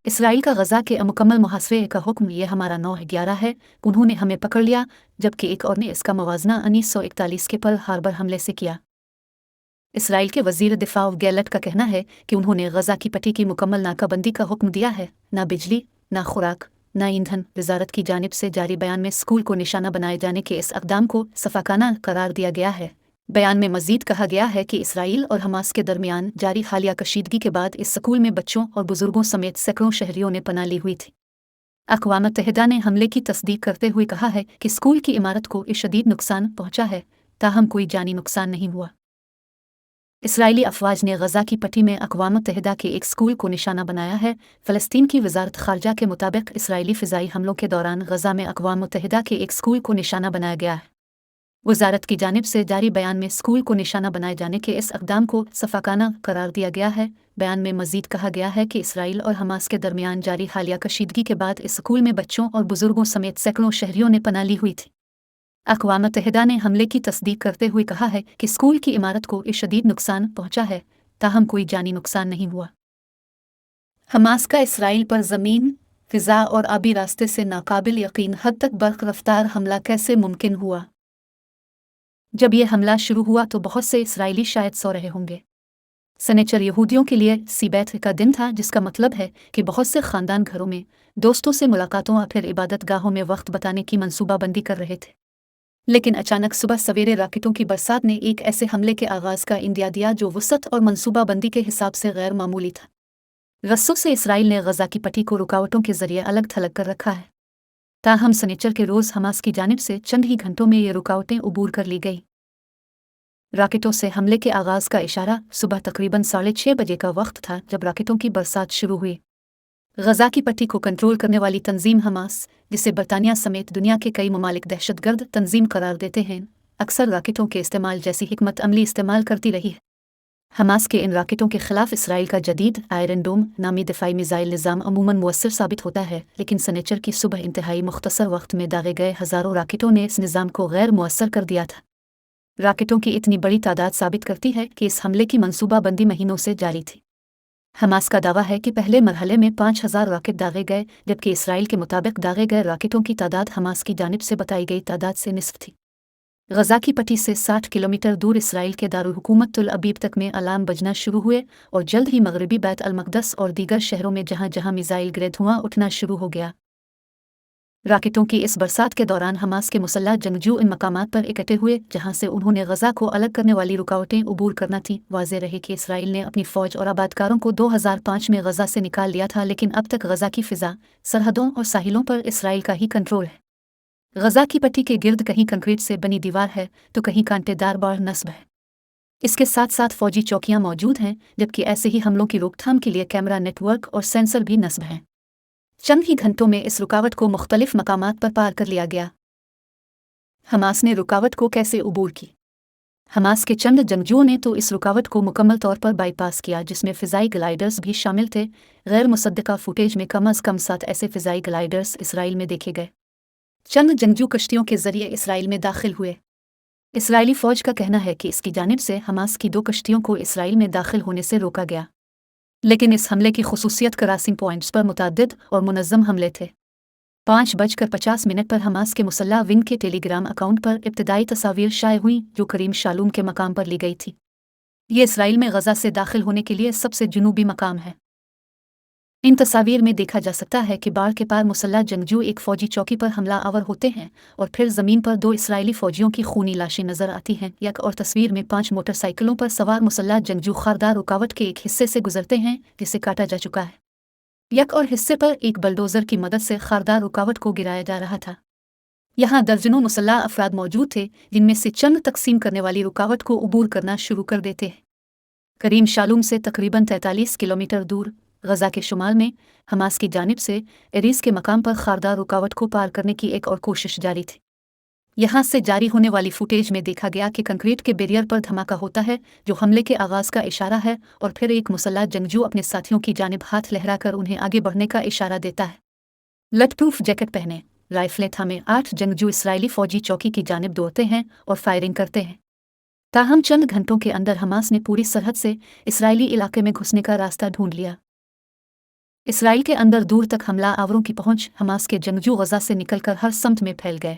Israel का गजा के मुकम्मल मुहासरे का हुक्म ये हमारा 9/11 है। उन्होंने हमें पकड़ लिया, जबकि एक और ने इसका मवाजना 1941 के पर्ल हार्बर हमले से किया। इसराइल के वजीर दिफा गैलट का कहना है कि उन्होंने गजा की पट्टी की मुकम्मल नाकाबंदी का हुक्म दिया है। ना बिजली, ना खुराक, ना ईंधन। वजारत की जानिब से जारी बयान में स्कूल को निशाना बनाए जाने के इस अक़दाम को सफाकाना करार दिया गया है। बयान में मजीद कहा गया है कि इसराइल और हमास के दरमियान जारी हालिया कशीदगी के बाद इस स्कूल में बच्चों और बुजुर्गों समेत सैकड़ों शहरियों ने पनाह ली हुई थी। अक़वाम मुत्तहिदा ने हमले की तस्दीक करते हुए कहा है कि स्कूल की इमारत को शदीद नुकसान पहुंचा है, ताहम कोई जानी नुकसान नहीं हुआ। इसराइली अफवाज ने गजा की पट्टी में अक़वाम मुत्तहिदा के एक स्कूल को निशाना बनाया है। फ़लस्तीन की वजारत ख़ारजा के मुताबिक इसराइली फ़िज़ाई हमलों के दौरान गजा में अक़वाम मुत्तहिदा के एक स्कूल को निशाना बनाया गया है। वजारत की जानिब से जारी बयान में स्कूल को निशाना बनाए जाने के इस अक़दाम को सफाकाना करार दिया गया है। बयान में मजीद कहा गया है कि इसराइल और हमास के दरमियान जारी हालिया कशीदगी के बाद इस स्कूल में बच्चों और बुजुर्गों समेत सैकड़ों शहरियों ने पनाह ली हुई थी। अक़वाम मुत्तहिदा ने हमले की तस्दीक करते हुए कहा है कि स्कूल की इमारत को शदीद नुकसान पहुंचा है, ताहम कोई जानी नुकसान नहीं हुआ। हमास का इसराइल पर ज़मीन, फ़िज़ा और आबी रास्ते से नाकाबिल यकीन हद तक बर्क़ रफ्तार हमला कैसे मुमकिन हुआ? जब यह हमला शुरू हुआ तो बहुत से इसराइली शायद सो रहे होंगे। सनेचर यहूदियों के लिए सीबैत का दिन था, जिसका मतलब है कि बहुत से ख़ानदान घरों में दोस्तों से मुलाकातों और फिर इबादत गाहों में वक्त बताने की मनसूबाबंदी कर रहे थे। लेकिन अचानक सुबह सवेरे राकेटों की बरसात ने एक ऐसे हमले के आगाज़ का इंदिया दिया जो वसअत और मनसूबाबंदी के हिसाब से गैर मामूली था। रस्सों से इसराइल ने गजा की पट्टी को रुकावटों के जरिए अलग थलग कर रखा है। ताहम सनीचर के रोज़ हमास की जानिब से चंद ही घंटों में ये रुकावटें उबूर कर ली गई। राकेटों से हमले के आगाज़ का इशारा सुबह तकरीबन 6:30 बजे का वक्त था, जब राकेटों की बरसात शुरू हुई। गजा की पट्टी को कंट्रोल करने वाली तंजीम हमास, जिसे बरतानिया समेत दुनिया के कई ममालिक दहशतगर्द तंजीम करार देते हैं, अक्सर राकेटों के इस्तेमाल जैसी हिकमत अमली इस्तेमाल करती रही है। हमास के इन राकेटों के खिलाफ इसराइल का जदीद आयरन डोम नामी दिफाई मिज़ाइल निज़ाम अमूमन मुअस्सर साबित होता है, लेकिन सनीचर की सुबह इंतहाई मुख्तसर वक्त में दागे गए हज़ारों राकेटों ने इस निज़ाम को गैर मुअस्सर कर दिया था। राकेटों की इतनी बड़ी तादाद साबित करती है कि इस हमले की मनसूबाबंदी महीनों से जारी थी। हमास का दावा है कि पहले मरहले में 5,000 राकेट दागे गए, जबकि इसराइल के मुताबिक दागे गए राकेटों की तादाद हमास की जानिब से बताई गई तादाद से निस्फ थी। गजा की पट्टी से 60 किलोमीटर दूर इसराइल के दारुल हुकूमत तुल अबीब तक में अलार्म बजना शुरू हुए और जल्द ही मगरबी बैत अल मक़दस और दीगर शहरों में जहां जहां मिज़ाइल गिरे धुआं उठना शुरू हो गया। राकेटों की इस बरसात के दौरान हमास के मुसल्लह जंगजू इन मकामात पर इकट्ठे हुए जहां से उन्होंने गजा को अलग करने वाली रुकावटें उबूर करना थी। वाज़ेह रहे कि इसराइल ने अपनी फ़ौज और आबादकारों को 2005 में गजा से निकाल लिया था, लेकिन अब तक गजा की फ़िज़ा, सरहदों और साहिलों पर इसराइल का ही कंट्रोल है। गजा की पट्टी के गिर्द कहीं कंक्रीट से बनी दीवार है तो कहीं कांटेदार बाढ़ नस्ब है। इसके साथ साथ फौजी चौकियां मौजूद हैं, जबकि ऐसे ही हमलों की रोकथाम के लिए कैमरा नेटवर्क और सेंसर भी नस्ब हैं। चंद ही घंटों में इस रुकावट को मुख्तलिफ मकामात पर पार कर लिया गया। हमास ने रुकावट को कैसे उबूर की? हमास के चंद जंगजुओं ने तो इस रुकावट को मुकम्मल तौर पर बाईपास किया, जिसमें फ़िज़ाई ग्लाइडर्स भी शामिल थे। गैर मुसद्दक़ा फुटेज में कम अज़ कम 7 ऐसे फ़िज़ाई ग्लाइडर्स इसराइल में देखे गए। चंद जंगजू कश्तियों के ज़रिए इसराइल में दाखिल हुए। इसराइली फ़ौज का कहना है कि इसकी जानिब से हमास की 2 कश्तियों को इसराइल में दाखिल होने से रोका गया, लेकिन इस हमले की खुसूसियत क्रॉसिंग पॉइंट्स पर मुतअद्दिद और मुनज़्ज़म हमले थे। 5:50 पर हमास के मुसल्लह विंग के टेलीग्राम अकाउंट पर इब्तिदाई तस्वीर शाये हुई, जो करीम शालूम के मकाम पर ली गई थी। ये इसराइल में गजा से दाखिल होने के लिए सबसे जुनूबी मकाम है। इन तस्वीर में देखा जा सकता है कि बाढ़ के पार मुसल्लह जंगजू एक फ़ौजी चौकी पर हमला आवर होते हैं और फिर ज़मीन पर 2 इसराइली फ़ौजियों की खूनी लाशें नज़र आती हैं। एक और तस्वीर में 5 मोटरसाइकिलों पर सवार मुसल्लह जंगजू खारदार रुकावट के एक हिस्से से गुजरते हैं, जिसे काटा जा चुका है। एक और हिस्से पर एक बलडोज़र की मदद से खारदार रुकावट को गिराया जा रहा था। यहाँ दर्जनों मुसल्लह अफराद मौजूद थे, जिनमें से चंद तकसीम करने वाली रुकावट को उबूर करना शुरू कर देते हैं। करीम शालूम से तकरीबन 43 किलोमीटर दूर गजा के शुमाल में हमास की जानिब से एरीज के मकाम पर खारदार रुकावट को पार करने की एक और कोशिश जारी थी। यहाँ से जारी होने वाली फुटेज में देखा गया कि कंक्रीट के बैरियर पर धमाका होता है, जो हमले के आगाज़ का इशारा है, और फिर एक मुसल्लह जंगजू अपने साथियों की जानिब हाथ लहराकर उन्हें आगे बढ़ने का इशारा देता है। लटप्रूफ जैकेट पहने, राइफलें थामे 8 जंगजू इसराइली फ़ौजी चौकी की जानिब दौड़ते हैं और फायरिंग करते हैं। ताहम चंद घंटों के अंदर हमास ने पूरी सरहद से इसराइली इलाके में घुसने का रास्ता ढूंढ लिया। इसराइल के अंदर दूर तक हमला आवरों की पहुंच हमास के जंगजू गजा से निकलकर हर समत में फैल गए।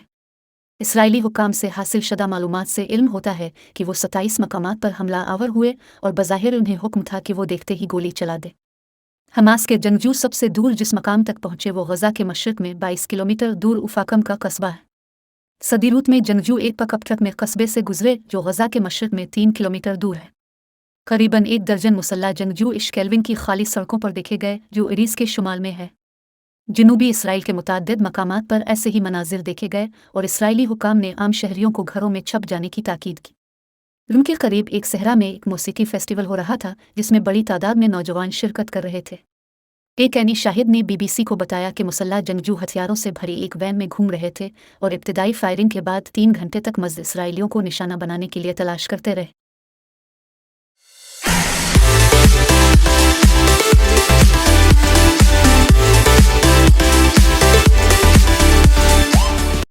इसराइली हुक्काम से हासिल शुदा मालूमात से इल्म होता है कि वो 27 मकामात पर हमला आवर हुए और बज़ाहिर उन्हें हुक्म था कि वो देखते ही गोली चला दे। हमास के जंगजू सबसे दूर जिस मकाम तक पहुंचे वो गजा के मशरक में 22 किलोमीटर दूर उफाकम का कस्बा है। सदीरूत में जंगजू एक पिकअप ट्रक में कस्बे से गुजरे जो गजा के मशरक में 3 किलोमीटर दूर है। करीबन 1 दर्जन मुसल्ला जंगजू इश्केल्विन की खाली सड़कों पर देखे गए जो इरीस के शुमाल में है। जनूबी इसराइल के मुताद्दिद मकामात पर ऐसे ही मनाजिर देखे गए और इसराइली हुकाम ने आम शहरियों को घरों में छप जाने की ताकीद की। रूम के करीब एक सहरा में एक मौसीकी फेस्टिवल हो रहा था जिसमें बड़ी तादाद में नौजवान शिरकत कर रहे थे। एक ऐनी शाहिद ने BBC को बताया कि मुसल्ला जंगजू हथियारों से भरी एक वैन में घूम रहे थे और इब्तिदाई फायरिंग के बाद 3 घंटे तक मज़द इसराइलियों को निशाना बनाने के लिए तलाश करते रहे।